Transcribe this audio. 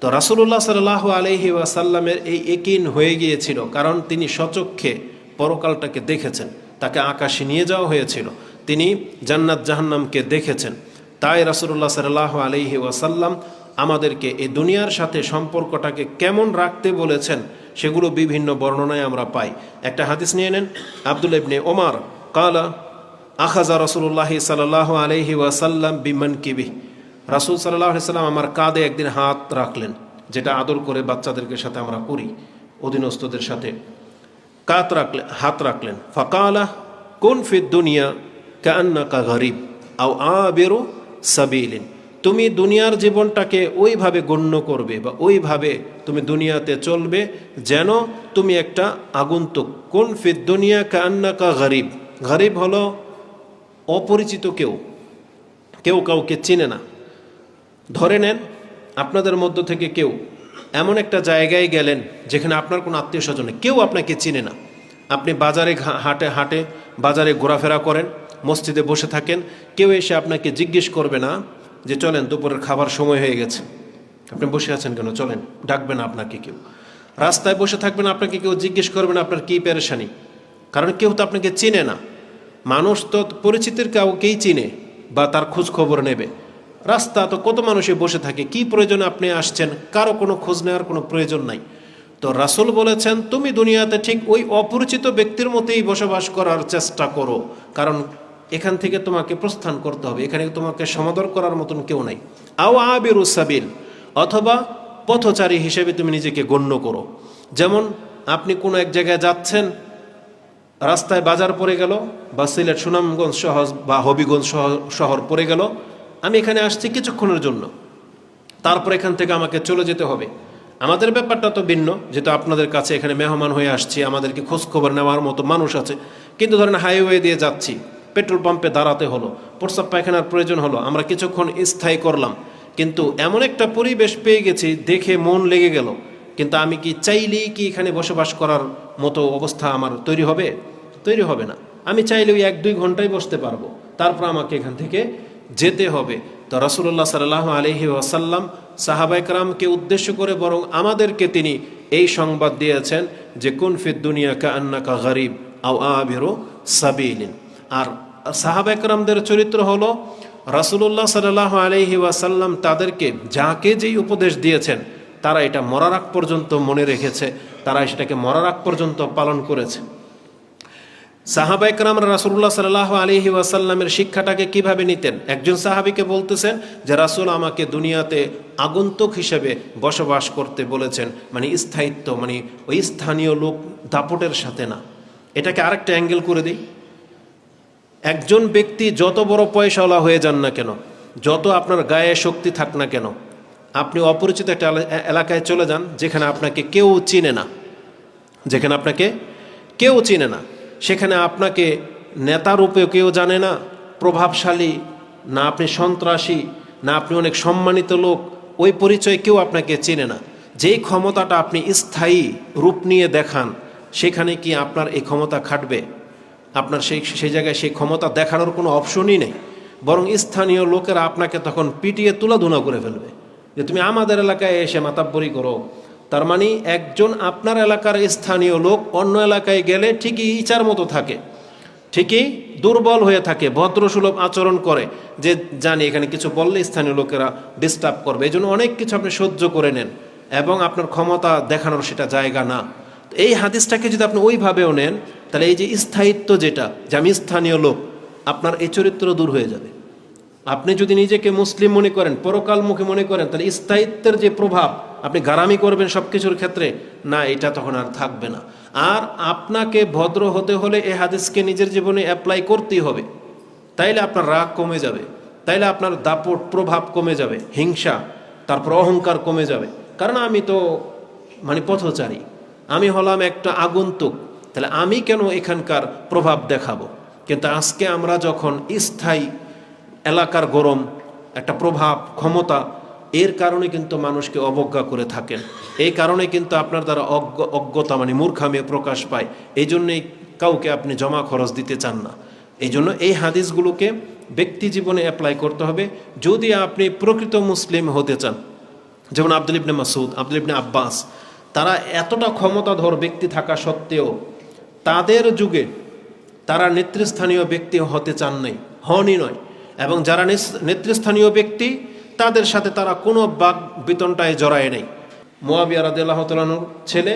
তো রাসূলুল্লাহ সাল্লাল্লাহু আলাইহি ওয়াসাল্লামের এই ইয়াকিন হয়ে গিয়েছিল, কারণ তিনি স্বচক্ষে পরকালটাকে দেখেছেন, তাকে আকাশে নিয়ে যাওয়া হয়েছিল, তিনি জান্নাত জাহান্নামকে দেখেছেন। তাই রাসূলুল্লাহ সাল্লাল্লাহু আলাইহি ওয়াসাল্লাম আমাদেরকে এই দুনিয়ার সাথে সম্পর্কটাকে কেমন রাখতে বলেছেন সেগুলো বিভিন্ন বর্ণনায় আমরা পাই। একটা হাদিস নিয়ে নেন, আব্দুল্লাহ ইবনে ওমর কালা আখাযা রাসূলুল্লাহ সাল্লাল্লাহু আলাইহি ওয়াসাল্লাম বিমানকিবি, রাসূল সাল্লাল্লাহু আলাইহি ওয়াসাল্লাম আমার কাঁধে একদিন হাত রাখলেন, যেটা আদর করে বাচ্চাদেরকে সাথে আমরা করি, অধীনস্থদের সাথে হাত রাখলেন। ফাকালা কুন ফিদ দুনিয়া কাআন্নাকা গরীব আও আবিরু সাবিলিন, তুমি দুনিয়ার জীবনটাকে ওইভাবে গণ্য করবে বা ওইভাবে তুমি দুনিয়াতে চলবে যেন তুমি একটা আগন্তুক। কুন ফিদ দুনিয়া কাআন্নাকা গরীব, গরীব হলো অপরিচিত কেউ, কেউ কাউকে চিনে না। ধরে নেন আপনাদের মধ্য থেকে কেউ এমন একটা জায়গায় গেলেন যেখানে আপনার কোনো আত্মীয় স্বজন নেই, কেউ আপনাকে চিনে না। আপনি বাজারে হাটে বাজারে ঘোরাফেরা করেন, মসজিদে বসে থাকেন, কেউ এসে আপনাকে জিজ্ঞেস করবে না যে চলেন দুপুরের খাবার সময় হয়ে গেছে, আপনি বসে আছেন কেন, চলেন, ডাকবে না আপনাকে কেউ। রাস্তায় বসে থাকবেন, আপনাকে কেউ জিজ্ঞেস করবে না আপনার কী পেরেশানি, কারণ কেউ তো আপনাকে চিনে না। মানুষ তো পরিচিতির কাউকেই চিনে বা তার খোঁজ খবর নেবে। রাস্তা তো কত মানুষে বসে থাকে, কি প্রয়োজনে আপনি আসছেন, কারো কোনো খোঁজ নেওয়ার কোনো প্রয়োজন নাই। তো রাসূল বলেছেন তুমি দুনিয়াতে ঠিক ওই অপরিচিত ব্যক্তির মতোই বসবাস করার চেষ্টা করো, কারণ এখান থেকে তোমাকে প্রস্থান করতে হবে, এখানে তোমাকে সমাদর করার মতন কেউ নাই। আও আবিরু সাবিল, অথবা পথচারী হিসেবে তুমি নিজেকে গণ্য করো। যেমন আপনি কোনো এক জায়গায় যাচ্ছেন, রাস্তায় বাজার পড়ে গেল বা সিলেট সুনামগঞ্জ শহর বা হবিগঞ্জ শহর পড়ে গেল, আমি এখানে আসছি কিছুক্ষণের জন্য, তারপর এখান থেকে আমাকে চলে যেতে হবে। আমাদের ব্যাপারটা তো ভিন্ন, যেহেতু আপনাদের কাছে এখানে মেহমান হয়ে আসছি, আমাদেরকে খোঁজখবর নেওয়ার মতো মানুষ আছে। কিন্তু ধরেন হাইওয়ে দিয়ে যাচ্ছি, পেট্রোল পাম্পে দাঁড়াতে হলো, প্রস্রাব পায়খানার প্রয়োজন হলো, আমরা কিছুক্ষণ স্থায়ী করলাম, কিন্তু এমন একটা পরিবেশ পেয়ে গেছি দেখে মন লেগে গেল, কিন্তু আমি কি চাইলেই কি এখানে বসবাস করার মতো অবস্থা আমার তৈরি হবে? তৈরি হবে না। আমি চাইলে ওই 1-2 ঘন্টায় বসতে পারবো, তারপর আমাকে এখান থেকে যেতে হবে। তো রাসূলুল্লাহ সাল্লাল্লাহু আলাইহি ওয়াসাল্লাম সাহাবায়ে কেরামকে উদ্দেশ্য করে বরং আমাদেরকে তিনি এই সংবাদ দিয়েছেন যে কুন ফিদ দুনিয়া কাআন্নাকা গরীব আও আবিরু সাবিলিন। আর সাহাবায়ে কেরামদের চরিত্র হলো রাসূলুল্লাহ সাল্লাল্লাহু আলাইহি ওয়াসাল্লাম তাদেরকে যাকে যেই উপদেশ দিয়েছেন তারা এটা মরার আগ পর্যন্ত মনে রেখেছে, তারা সেটাকে মরার আগ পর্যন্ত পালন করেছে। সাহাবায়ে কেরামরা রাসূলুল্লাহ সাল্লাল্লাহু আলাইহি ওয়াসাল্লামের শিক্ষাটাকে কিভাবে নিতেন? একজন সাহাবীকে বলতেছেন যে রাসূল আমাকে দুনিয়াতে আগন্তুক হিসেবে বসবাস করতে বলেছেন, মানে স্থায়িত্ব, মানে ওই স্থানীয় লোক দাপটের সাথে না। এটাকে আরেকটা অ্যাঙ্গেল করে দিই। একজন ব্যক্তি যত বড় পয়সাওয়ালা হয়ে যান না কেন, যত আপনার গায়ে শক্তি থাক না কেন, আপনি অপরিচিত একটা এলাকায় চলে যান যেখানে আপনাকে কেউ চিনে না, যেখানে আপনাকে কেউ চিনে না, সেখানে আপনাকে নেতা রূপে কেউ জানে না, প্রভাবশালী না, আপনি সন্ত্রাসী না, আপনি অনেক সম্মানিত লোক, ওই পরিচয় কেউ আপনাকে চিনে না। যেই ক্ষমতাটা আপনি স্থায়ী রূপ নিয়ে দেখান, সেখানে কি আপনার এই ক্ষমতা খাটবে? আপনার সেই জায়গায় সেই ক্ষমতা দেখানোর কোনো অপশনই নেই, বরং স্থানীয় লোকেরা আপনাকে তখন পিটিয়ে তুলাধুনা করে ফেলবে যে তুমি আমাদের এলাকায় এসে মাতাব্বরি করো। তার মানে একজন আপনার এলাকার স্থানীয় লোক অন্য এলাকায় গেলে ঠিকই ইচার মতো থাকে, ঠিকই দুর্বল হয়ে থাকে, ভদ্রসুলভ আচরণ করে, যে জানি এখানে কিছু বললে স্থানীয় লোকেরা ডিস্টার্ব করবে, এই জন্য অনেক কিছু আপনি সহ্য করে নেন এবং আপনার ক্ষমতা দেখানোর সেটা জায়গা না। এই হাদিসটাকে যদি আপনি ওইভাবেও নেন, তাহলে এই যে স্থায়িত্ব, যেটা যে আমি স্থানীয় লোক, আপনার এই চরিত্র দূর হয়ে যাবে। আপনি যদি নিজেকে মুসলিম মনে করেন, পরকালমুখী মনে করেন, তাহলে স্থায়িত্বের যে প্রভাব, আপনি গারামি করবেন সব কিছুর ক্ষেত্রে, না, এটা তখন আর থাকবে না। আর আপনাকে ভদ্র হতে হলে এই হাদিসকে নিজের জীবনে অ্যাপ্লাই করতেই হবে, তাইলে আপনার রাগ কমে যাবে, তাইলে আপনার দাপট প্রভাব কমে যাবে, হিংসা, তারপর অহংকার কমে যাবে। কারণ আমি তো মানে পথচারী, আমি হলাম একটা আগন্তুক, তাহলে আমি কেন এখানকার প্রভাব দেখাবো? কিন্তু আজকে আমরা যখন স্থায়ী এলাকার গরম একটা প্রভাব, ক্ষমতা, এর কারণে কিন্তু মানুষকে অবজ্ঞা করে থাকেন, এই কারণে কিন্তু আপনার দ্বারা অজ্ঞতা মানে মূর্খামি প্রকাশ পায়, এই জন্যেই কাউকে আপনি জমা খরচ দিতে চান না। এই জন্য এই হাদিসগুলোকে ব্যক্তি জীবনে অ্যাপ্লাই করতে হবে যদি আপনি প্রকৃত মুসলিম হতে চান। যেমন আব্দুল ইবনে মাসুদ, আব্দুল ইবনে আব্বাস, তারা এতটা ক্ষমতাধর ব্যক্তি থাকা সত্ত্বেও তাদের যুগে তারা নেতৃস্থানীয় ব্যক্তি হতে চান নাই, হনই নয়। এবং যারা নেতৃস্থানীয় ব্যক্তি তাদের সাথে তারা কোনো বাক বিতণ্ডায় জড়ায় নেই। মুয়াবিয়া রাদিয়াল্লাহু তাআলার ছেলে